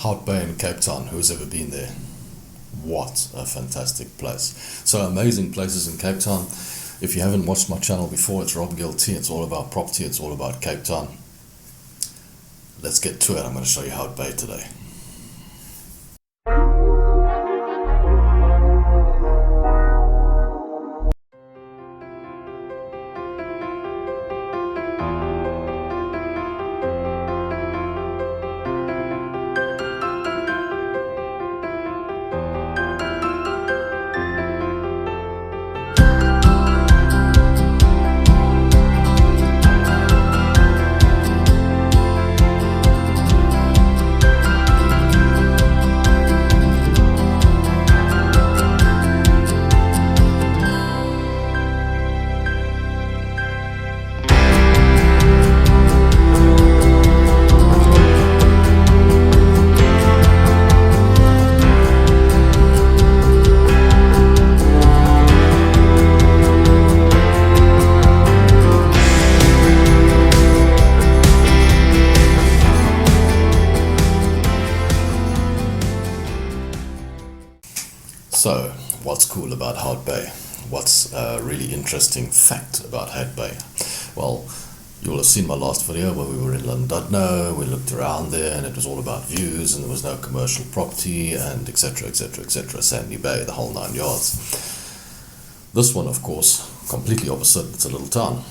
Hout Bay in Cape Town. Who's ever been there? What a fantastic place. So amazing places in Cape Town. If you haven't watched my channel before, it's GillT. It's all about property. It's all about Cape Town. Let's get to it. I'm going to show you Hout Bay today. So, what's cool about Hout Bay? What's a really interesting fact about Hout Bay? Well, you'll have seen my last video where we were in London. We looked around there and it was all about views and there was no commercial property and etc, etc, etc. Sandy Bay, the whole 9 yards. This one, of course, completely opposite. It's a little town,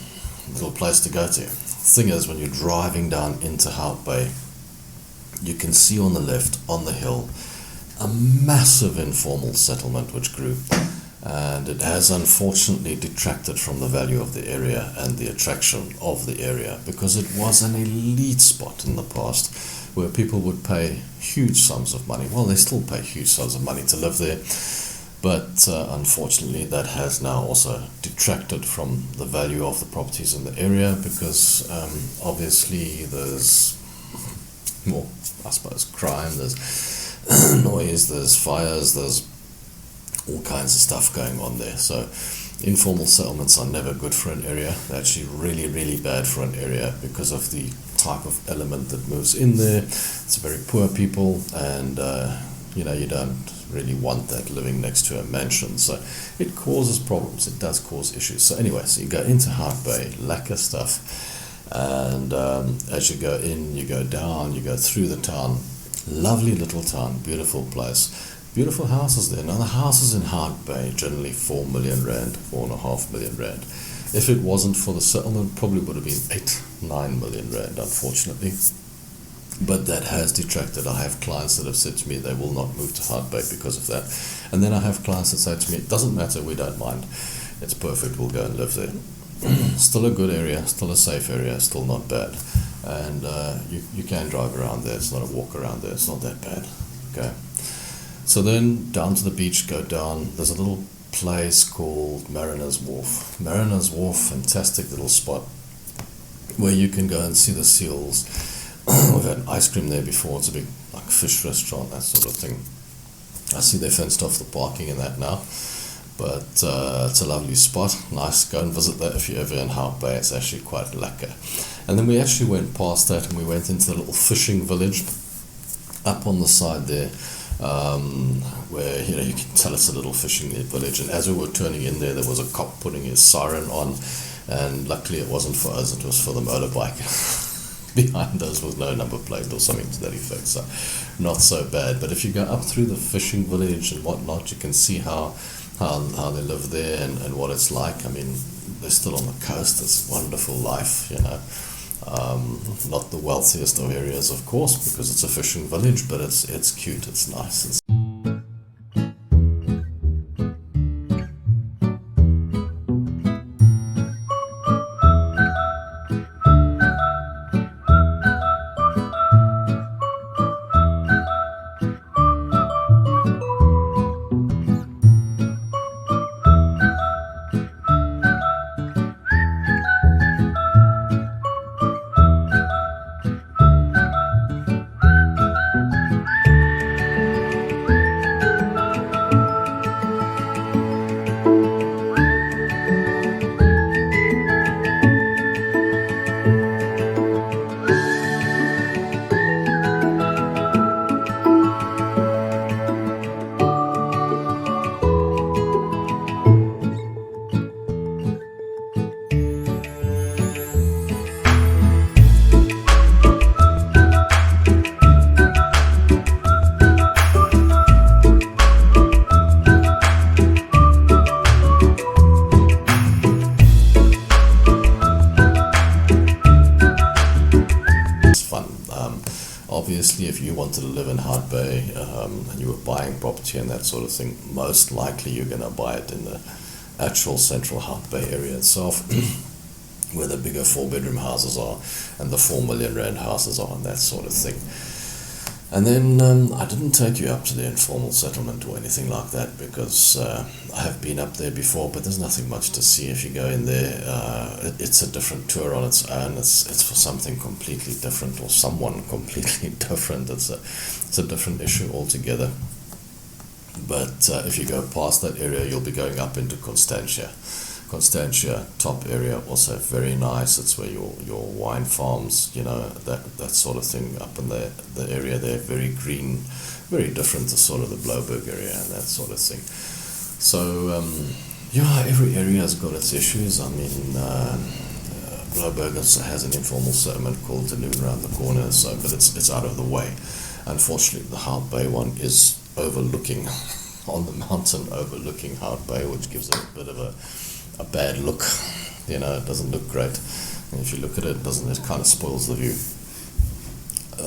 a little place to go to. Thing is, when you're driving down into Hout Bay, you can see on the left, on the hill, a massive informal settlement which grew, and it has unfortunately detracted from the value of the area and the attraction of the area, because it was an elite spot in the past where people would pay huge sums of money. Well, they still pay huge sums of money to live there, but unfortunately that has now also detracted from the value of the properties in the area, because obviously there's more, I suppose, crime, there's noise, there's fires, there's all kinds of stuff going on there. So informal settlements are never good for an area. They're actually really, really bad for an area because of the type of element that moves in there. It's very poor people, and you don't really want that living next to a mansion. So it causes problems. It does cause issues. So anyway, so you go into Hout Bay, lacquer stuff, and as you go in, you go down, you go through the town. Lovely little town, beautiful place, beautiful houses there. Now the houses in Hout Bay generally 4 million rand, 4.5 million rand. If it wasn't for the settlement, probably would have been 8-9 million rand, unfortunately. But that has detracted. I have clients that have said to me they will not move to Hout Bay because of that. And then I have clients that say to me, it doesn't matter, we don't mind. It's perfect, we'll go and live there. Still a good area, still a safe area, still not bad. And you can drive around there. It's not a walk around there. It's not that bad. Okay. So then down to the beach, go down. There's a little place called Mariner's Wharf. Mariner's Wharf, fantastic little spot where you can go and see the seals. We've had ice cream there before. It's a big like fish restaurant, that sort of thing. I see they fenced off the parking in that now. But it's a lovely spot. Nice, go and visit that if you're ever in Hout Bay. It's actually quite lacquer. And then we actually went past that and we went into the little fishing village up on the side there, where you can tell it's a little fishing village. And as we were turning in there was a cop putting his siren on, and luckily it wasn't for us, it was for the motorbike. Behind us was no number plate or something to that effect, so not so bad. But if you go up through the fishing village and whatnot, you can see how they live there and what it's like. I mean, they're still on the coast. It's a wonderful life, not the wealthiest of areas, of course, because it's a fishing village, but it's cute, it's nice. obviously, if you wanted to live in Hout Bay and you were buying property and that sort of thing, most likely you're going to buy it in the actual central Hout Bay area itself, where the bigger 4-bedroom houses are and the 4 million rand houses are and that sort of thing. And then I didn't take you up to the informal settlement or anything like that, because I have been up there before, but there's nothing much to see. If you go in there, it's a different tour on its own. It's for something completely different, or someone completely different. It's a different issue altogether. But if you go past that area, you'll be going up into Constantia. Constantia top area, also very nice. It's where your wine farms, that sort of thing up in the area there, very green, very different to sort of the Blouberg area and that sort of thing. So every area has got its issues. I mean, Blouberg also has an informal settlement called Delune around the corner, but it's out of the way. Unfortunately, the Hout Bay one is overlooking on the mountain, overlooking Hout Bay, which gives it a bit of a bad look. It doesn't look great, and if you look at it, it kind of spoils the view.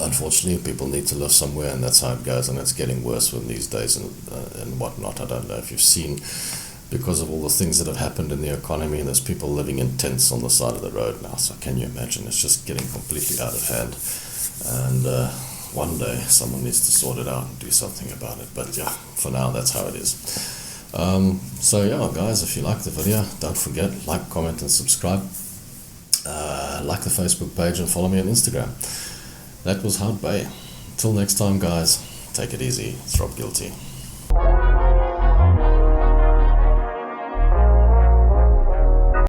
Unfortunately, people need to live somewhere, and that's how it goes, and it's getting worse with these days and whatnot. I don't know if you've seen, because of all the things that have happened in the economy, there's people living in tents on the side of the road now, so can you imagine? It's just getting completely out of hand, and one day someone needs to sort it out and do something about it. But yeah, for now, that's how it is. So yeah, guys, if you like the video, don't forget, like, comment and subscribe. Like the Facebook page and follow me on Instagram. That was Hout Bay. Till next time, guys, take it easy. It's Rob GillT.